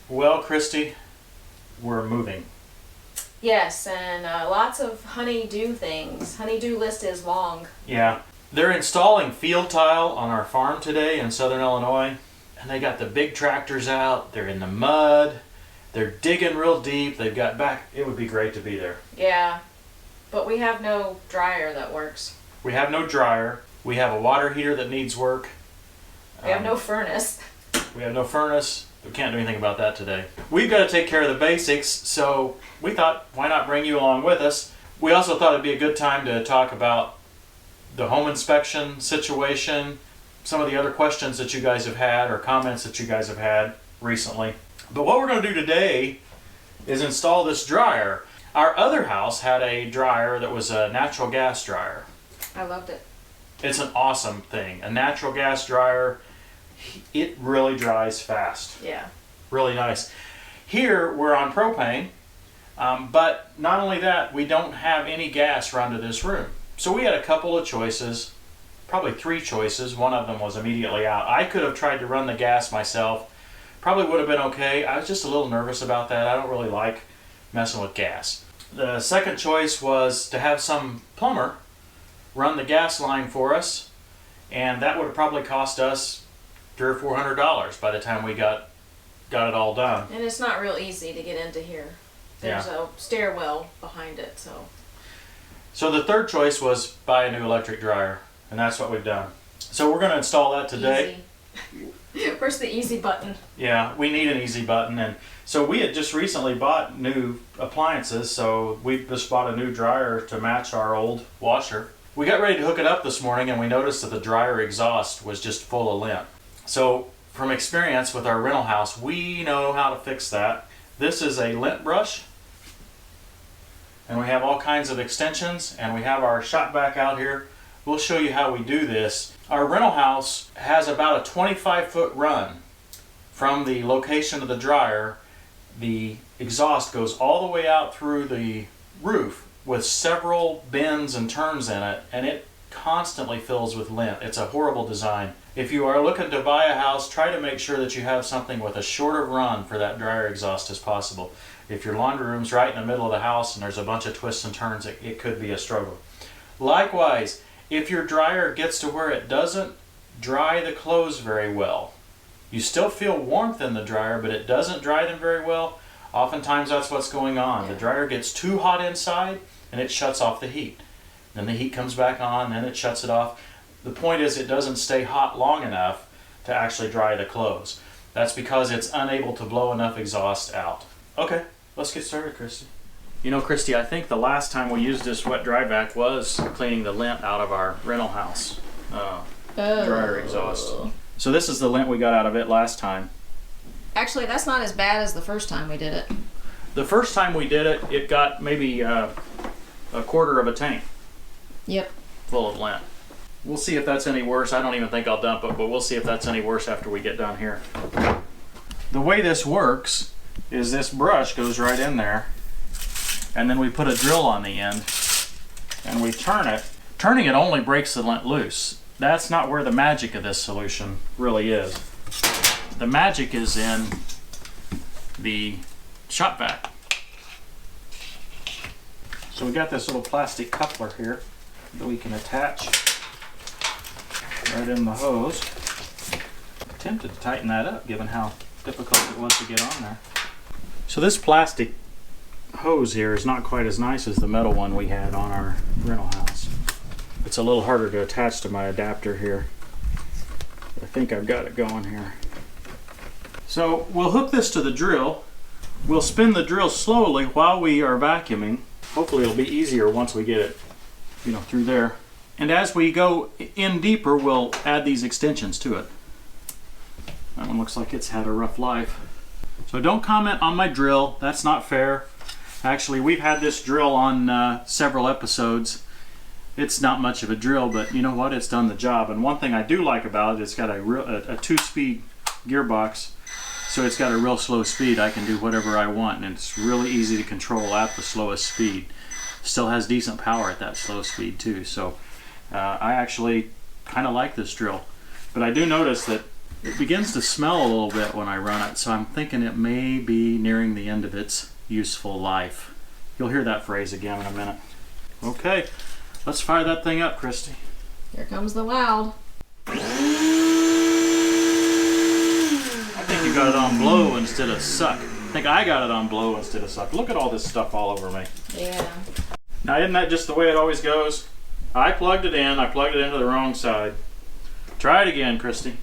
Well, Christy, we're moving. Yes, and lots of honey-do things. Honey-do list is long. Yeah. They're installing field tile on our farm today in southern Illinois, and they got the big tractors out. They're in the mud. They're digging real deep. They've got back. It would be great to be there. Yeah, but we have no dryer that works. We have no dryer. We have a water heater that needs work. We have no furnace. We have no furnace. We can't do anything about that today. We've got to take care of the basics, so we thought, why not bring you along with us? We also thought it'd be a good time to talk about the home inspection situation, some of the other questions that you guys have had or comments that you guys have had recently. But what we're going to do today is install this dryer. Our other house had a dryer that was a natural gas dryer. I loved it. It's an awesome thing. A natural gas dryer, it really dries fast. Yeah. Really nice. Here we're on propane, but not only that, we don't have any gas run to this room. So we had a couple of choices, probably 3 choices. One of them was immediately out. I could have tried to run the gas myself. Probably would have been okay. I was just a little nervous about that. I don't really like messing with gas. The second choice was to have some plumber run the gas line for us, and that would have probably cost us $300 or $400 by the time we got it all done. And it's not real easy to get into here. There's a stairwell behind it, so. So the third choice was buy a new electric dryer, and that's what we've done. So we're going to install that today. Easy. Where's the easy button? Yeah, we need an easy button, and so we had just recently bought new appliances, so we just bought a new dryer to match our old washer. We got ready to hook it up this morning, and we noticed that the dryer exhaust was just full of lint. So from experience with our rental house, we know how to fix that. This is a lint brush, and we have all kinds of extensions, and we have our shop vac out here. We'll show you how we do this. Our rental house has about a 25-foot run from the location of the dryer. The exhaust goes all the way out through the roof with several bends and turns in it, and it constantly fills with lint. It's a horrible design. If you are looking to buy a house, try to make sure that you have something with a shorter run for that dryer exhaust as possible. If your laundry room's right in the middle of the house and there's a bunch of twists and turns, it could be a struggle. Likewise, if your dryer gets to where it doesn't dry the clothes very well, you still feel warmth in the dryer, but it doesn't dry them very well, oftentimes that's what's going on. The dryer gets too hot inside and it shuts off the heat. Then the heat comes back on, then it shuts it off. The point is it doesn't stay hot long enough to actually dry the clothes. That's because it's unable to blow enough exhaust out. Okay, let's get started, Christy. You know, Christy, I think the last time we used this wet dry vac was cleaning the lint out of our rental house dryer exhaust. So this is the lint we got out of it last time. Actually, that's not as bad as the first time we did it. The first time we did it, it got maybe a quarter of a tank. Yep. Full of lint. We'll see if that's any worse. I don't even think I'll dump it, but we'll see if that's any worse after we get done here. The way this works is this brush goes right in there, and then we put a drill on the end, and we turn it. Turning it only breaks the lint loose. That's not where the magic of this solution really is. The magic is in the shop vac. So we got this little plastic coupler here that we can attach right in the hose. I'm tempted to tighten that up given how difficult it was to get on there. So this plastic hose here is not quite as nice as the metal one we had on our rental house. It's a little harder to attach to my adapter here. I think I've got it going here. So we'll hook this to the drill. We'll spin the drill slowly while we are vacuuming. Hopefully it'll be easier once we get it, through there. And as we go in deeper, we'll add these extensions to it. That one looks like it's had a rough life. So don't comment on my drill. That's not fair. Actually, we've had this drill on several episodes. It's not much of a drill, but you know what? It's done the job. And one thing I do like about it, it's got a 2-speed gearbox, so it's got a real slow speed. I can do whatever I want, and it's really easy to control at the slowest speed. Still has decent power at that slow speed too. So I actually kind of like this drill. But I do notice that It begins to smell a little bit when I run it, so I'm thinking it may be nearing the end of its useful life. You'll hear that phrase again in a minute. Okay, let's fire that thing up, Christy. Here comes the loud. I think you got it on blow instead of suck. I think I got it on blow instead of suck. Look at all this stuff all over me. Yeah. Now, isn't that just the way it always goes? I plugged it in. I plugged it into the wrong side. Try it again, Christy.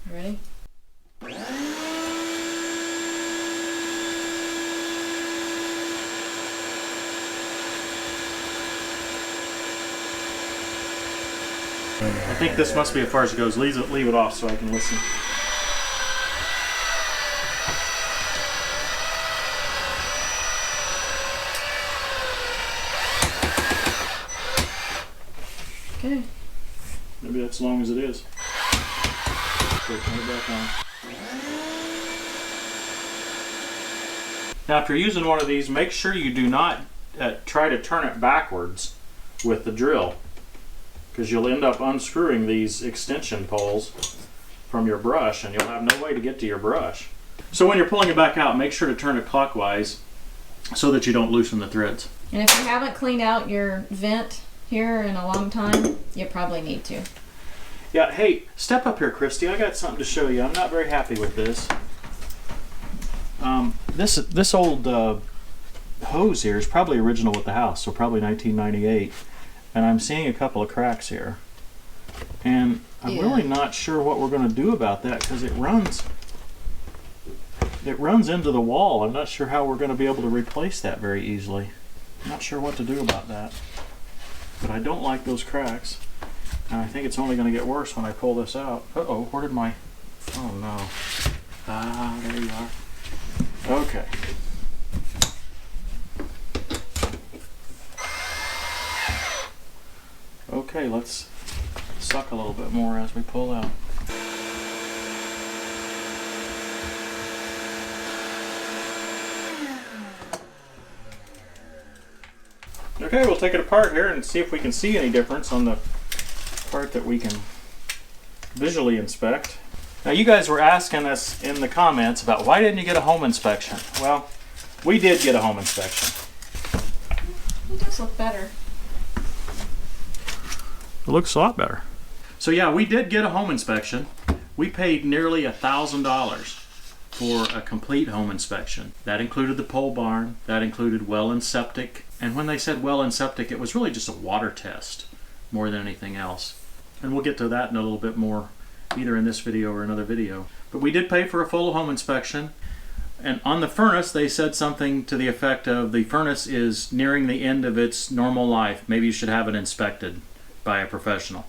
Ready? I think this must be as far as it goes. Leave it off so I can listen. Okay. Maybe that's as long as it is. Okay, turn it back on. Now, if you're using one of these, make sure you do not try to turn it backwards with the drill, because you'll end up unscrewing these extension poles from your brush and you'll have no way to get to your brush. So when you're pulling it back out, make sure to turn it clockwise so that you don't loosen the threads. And if you haven't cleaned out your vent here in a long time, you probably need to. Yeah, hey, step up here, Christy. I got something to show you. I'm not very happy with this. This old hose here is probably original with the house, so probably 1998. And I'm seeing a couple of cracks here. And I'm really not sure what we're going to do about that, because it runs into the wall. I'm not sure how we're going to be able to replace that very easily. I'm not sure what to do about that. But I don't like those cracks. And I think it's only going to get worse when I pull this out. Uh-oh, where did my... Oh, no. Ah, there you are. Okay. Okay, let's suck a little bit more as we pull out. Okay, we'll take it apart here and see if we can see any difference on the part that we can visually inspect. Now, you guys were asking us in the comments about why didn't you get a home inspection? Well, we did get a home inspection. It does look better. It looks a lot better. So yeah, we did get a home inspection. We paid nearly $1,000 for a complete home inspection. That included the pole barn, that included well and septic. And when they said well and septic, it was really just a water test more than anything else. And we'll get to that in a little bit more, either in this video or another video. But we did pay for a full home inspection. And on the furnace, they said something to the effect of the furnace is nearing the end of its normal life. Maybe you should have it inspected by a professional.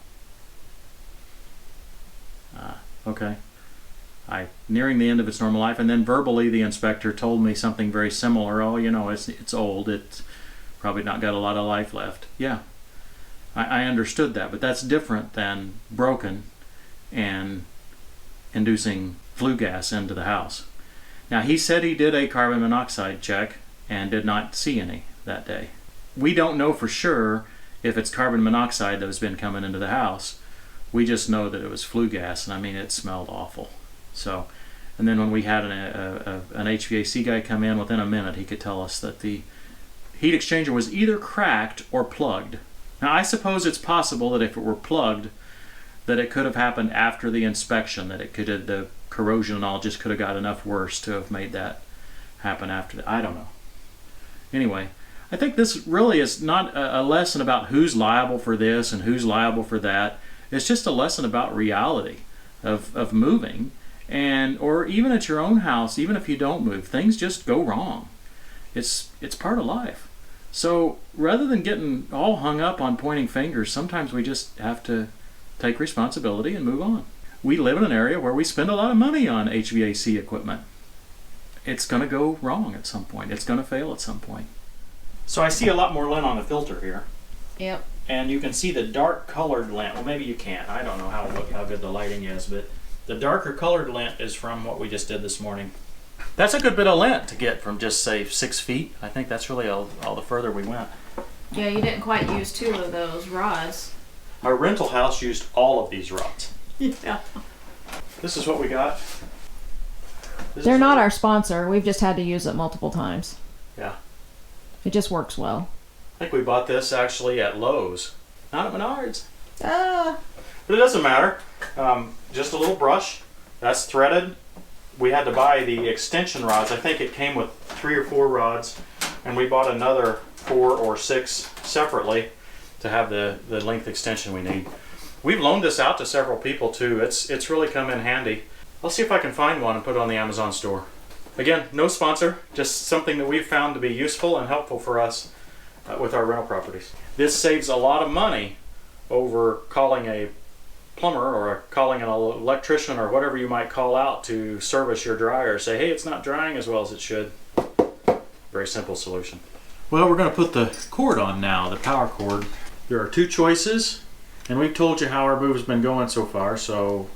Okay. Nearing the end of its normal life, and then verbally the inspector told me something very similar. Oh, you know, it's old. It's probably not got a lot of life left. Yeah, I understood that, but that's different than broken and inducing flue gas into the house. Now, he said he did a carbon monoxide check and did not see any that day. We don't know for sure if it's carbon monoxide that has been coming into the house. We just know that it was flue gas, and I mean, it smelled awful. So, and then when we had an HVAC guy come in, within a minute he could tell us that the heat exchanger was either cracked or plugged. Now, I suppose it's possible that if it were plugged, that it could have happened after the inspection, that it could have, the corrosion and all just could have got enough worse to have made that happen after that. I don't know. Anyway, I think this really is not a lesson about who's liable for this and who's liable for that. It's just a lesson about reality of moving, and or even at your own house, even if you don't move, things just go wrong. It's part of life. So rather than getting all hung up on pointing fingers, sometimes we just have to take responsibility and move on. We live in an area where we spend a lot of money on HVAC equipment. it's going to go wrong at some point. It's going to fail at some point. So I see a lot more lint on the filter here. Yep. And you can see the dark colored lint. Well, maybe you can't. I don't know how good the lighting is, but the darker colored lint is from what we just did this morning. That's a good bit of lint to get from just, say, 6 feet. I think that's really all the further we went. Yeah, you didn't quite use 2 of those rods. Our rental house used all of these rods. Yeah. This is what we got. They're not our sponsor. We've just had to use it multiple times. Yeah. It just works well. I think we bought this actually at Lowe's, not at Menards. Ah. But it doesn't matter. Just a little brush. That's threaded. We had to buy the extension rods. I think it came with 3 or 4 rods, and we bought another 4 or 6 separately to have the length extension we need. We've loaned this out to several people too. It's really come in handy. I'll see if I can find one and put it on the Amazon store. Again, no sponsor, just something that we've found to be useful and helpful for us with our rental properties. This saves a lot of money over calling a plumber or calling an electrician or whatever you might call out to service your dryer. Say, hey, it's not drying as well as it should. Very simple solution. Well, we're going to put the cord on now, the power cord. There are 2 choices, and we've told you how our move's been going so far, so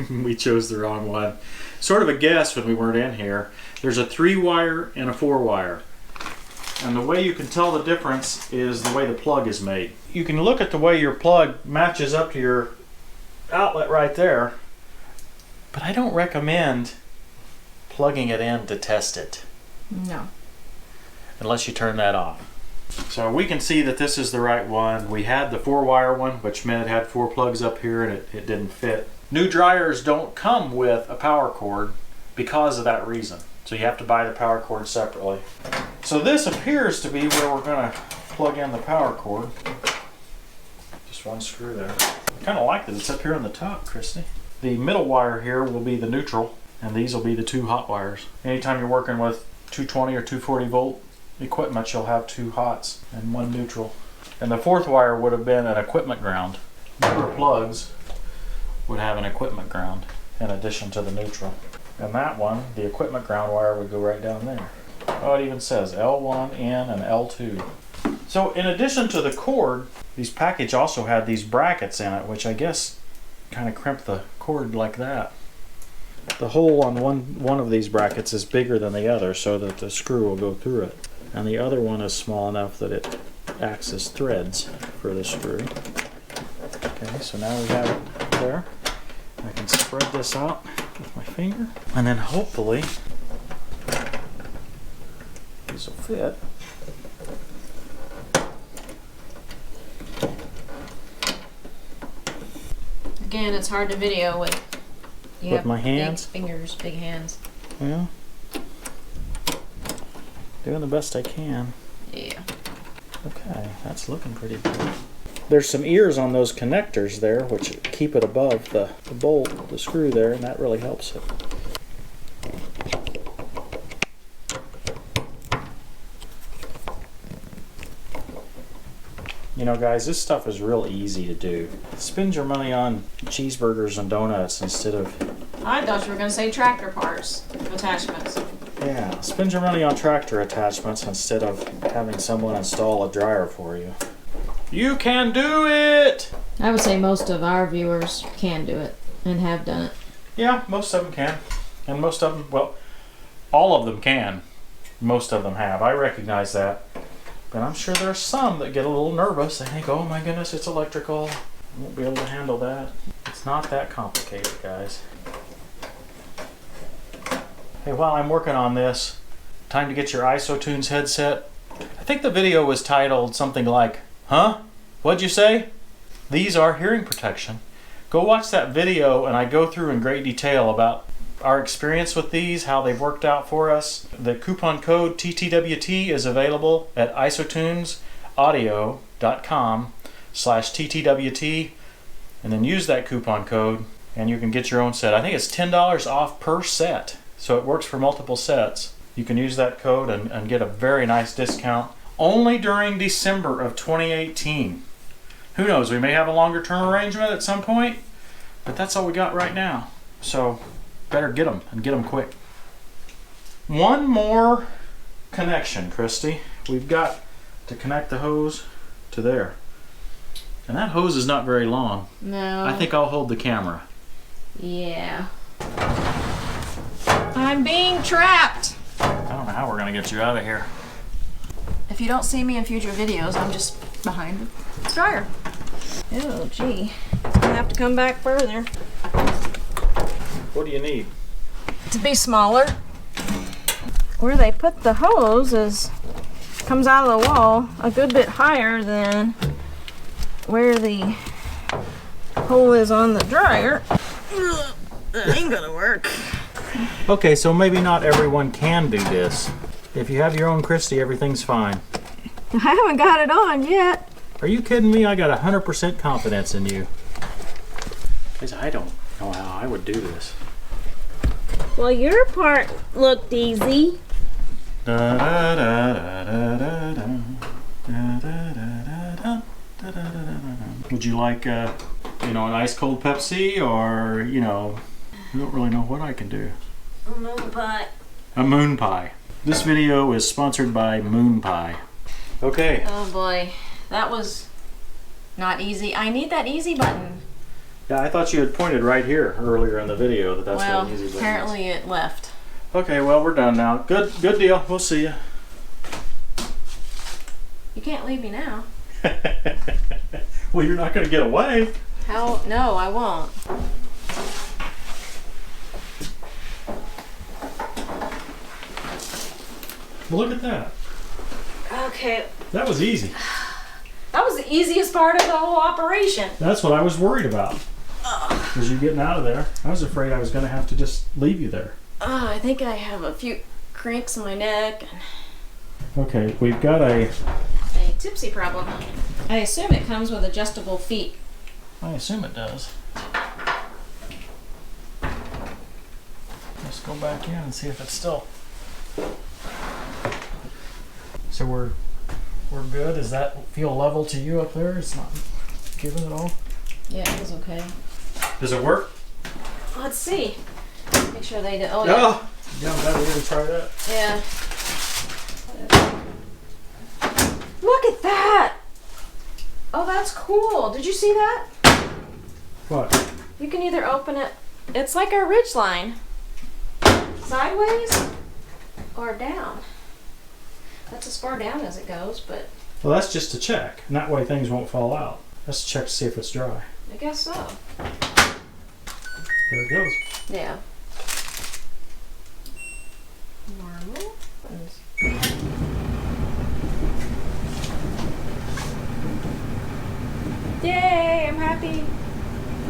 we chose the wrong one. Sort of a guess when we weren't in here. There's a 3-wire and a 4-wire. And the way you can tell the difference is the way the plug is made. You can look at the way your plug matches up to your outlet right there, but I don't recommend plugging it in to test it. No. Unless you turn that off. So we can see that this is the right one. We had the 4-wire one, which meant it had 4 plugs up here and it didn't fit. New dryers don't come with a power cord because of that reason. So you have to buy the power cord separately. So this appears to be where we're going to plug in the power cord. Just 1 screw there. I kind of like that it's up here on the top, Christy. The middle wire here will be the neutral, and these will be the 2 hot wires. Anytime you're working with 220 or 240 volt equipment, you'll have 2 hots and 1 neutral. And the 4th wire would have been an equipment ground. Newer plugs would have an equipment ground in addition to the neutral. And that one, the equipment ground wire, would go right down there. Oh, it even says L1 in and L2. So in addition to the cord, these package also had these brackets in it, which I guess kind of crimp the cord like that. The hole on one of these brackets is bigger than the other so that the screw will go through it. And the other one is small enough that it acts as threads for the screw. Okay, so now we have it there. I can spread this out with my finger, and then hopefully this will fit. Again, it's hard to video with My hands. Big fingers, big hands. Well, doing the best I can. Yeah. Okay, that's looking pretty good. There's some ears on those connectors there, which keep it above the bolt, the screw there, and that really helps it. You know, guys, this stuff is real easy to do. Spend your money on cheeseburgers and donuts instead of... I thought you were going to say tractor parts, attachments. Yeah, spend your money on tractor attachments instead of having someone install a dryer for you. You can do it! I would say most of our viewers can do it and have done it. Yeah, most of them can. And most of them, well, all of them can. Most of them have. I recognize that. But I'm sure there are some that get a little nervous. They think, oh my goodness, it's electrical. I won't be able to handle that. It's not that complicated, guys. Hey, while I'm working on this, time to get your IsoTunes headset. I think the video was titled something like, huh? What'd you say? These are hearing protection. Go watch that video and I go through in great detail about our experience with these, how they've worked out for us. The coupon code TTWT is available at isotunesaudio.com/TTWT, and then use that coupon code and you can get your own set. I think it's $10 off per set, so it works for multiple sets. You can use that code and get a very nice discount only during December of 2018. Who knows, we may have a longer term arrangement at some point, but that's all we got right now. So better get them and get them quick. one more connection, Christy. We've got to connect the hose to there. And that hose is not very long. No. I think I'll hold the camera. Yeah. I'm being trapped. I don't know how we're gonna get you out of here. If you don't see me in future videos, I'm just behind the dryer. Oh, gee. I have to come back further. What do you need? To be smaller. Where they put the hose comes out of the wall a good bit higher than where the hole is on the dryer. That ain't gonna work. Okay, so maybe not everyone can do this. If you have your own Christy, everything's fine. I haven't got it on yet. Are you kidding me? I got 100% confidence in you. Because I don't know how I would do this. Well, your part looked easy. Da, da, da, da, da, da, da. Da, da, da, da, da, da, da. Would you like, an ice cold Pepsi, or, I don't really know what I can do. A moon pie. A moon pie. This video is sponsored by Moon Pie. Okay. Oh boy, that was not easy. I need that easy button. Yeah, I thought you had pointed right here earlier in the video that's well, what an easy button apparently it left. Okay, well, we're done now. Good deal. We'll see you. You can't leave me now. Well, you're not going to get away. How? No, I won't. Well, look at that. Okay. That was easy. That was the easiest part of the whole operation. That's what I was worried about. Was you getting out of there? I was afraid I was going to have to just leave you there. I think I have a few cranks in my neck and Okay, we've got a tipsy problem. I assume it comes with adjustable feet. I assume it does. Let's go back in and see if it's still. So we're good. Does that feel level to you up there? It's not giving at all. Yeah, it was okay. Does it work? Let's see. Make sure they do. Oh, Oh, yeah, I'm glad we didn't try that. yeah. Look at that! Oh, that's cool. Did you see that? What? You can either open it. It's like a ridge line. Sideways or down. That's as far down as it goes, but Well, that's just to check, and that way things won't fall out. Let's check to see if it's dry. I guess so. There it goes. Yeah. Normal. Yay, I'm happy.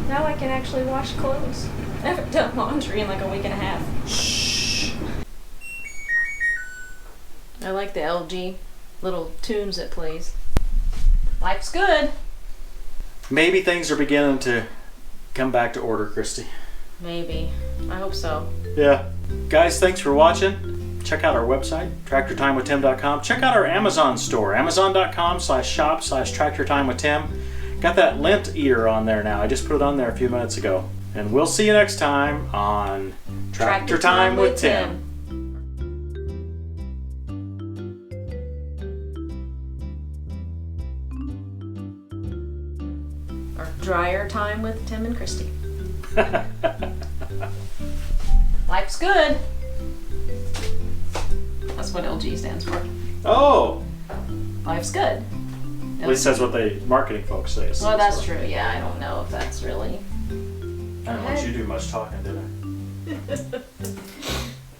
Now I can actually wash clothes. I haven't done laundry in like a week and a half. Shh. I like the LG little tunes it plays. Life's good. Maybe things are beginning to come back to order, Christy. Maybe. I hope so. Yeah. Guys, thanks for watching. Check out our website, tractortimewithtim.com. Check out our Amazon store, amazon.com/shop/tractortimewithtim. Got that LintEater on there now. I just put it on there a few minutes ago. And we'll see you next time on Tractor Time with Tim. Or Dryer Time with Tim and Christy. Life's good. That's what LG stands for. Oh! Life's good. At least that's what the marketing folks say. Well, that's true. Yeah, I don't know if that's really. I don't let you do much talking, did I?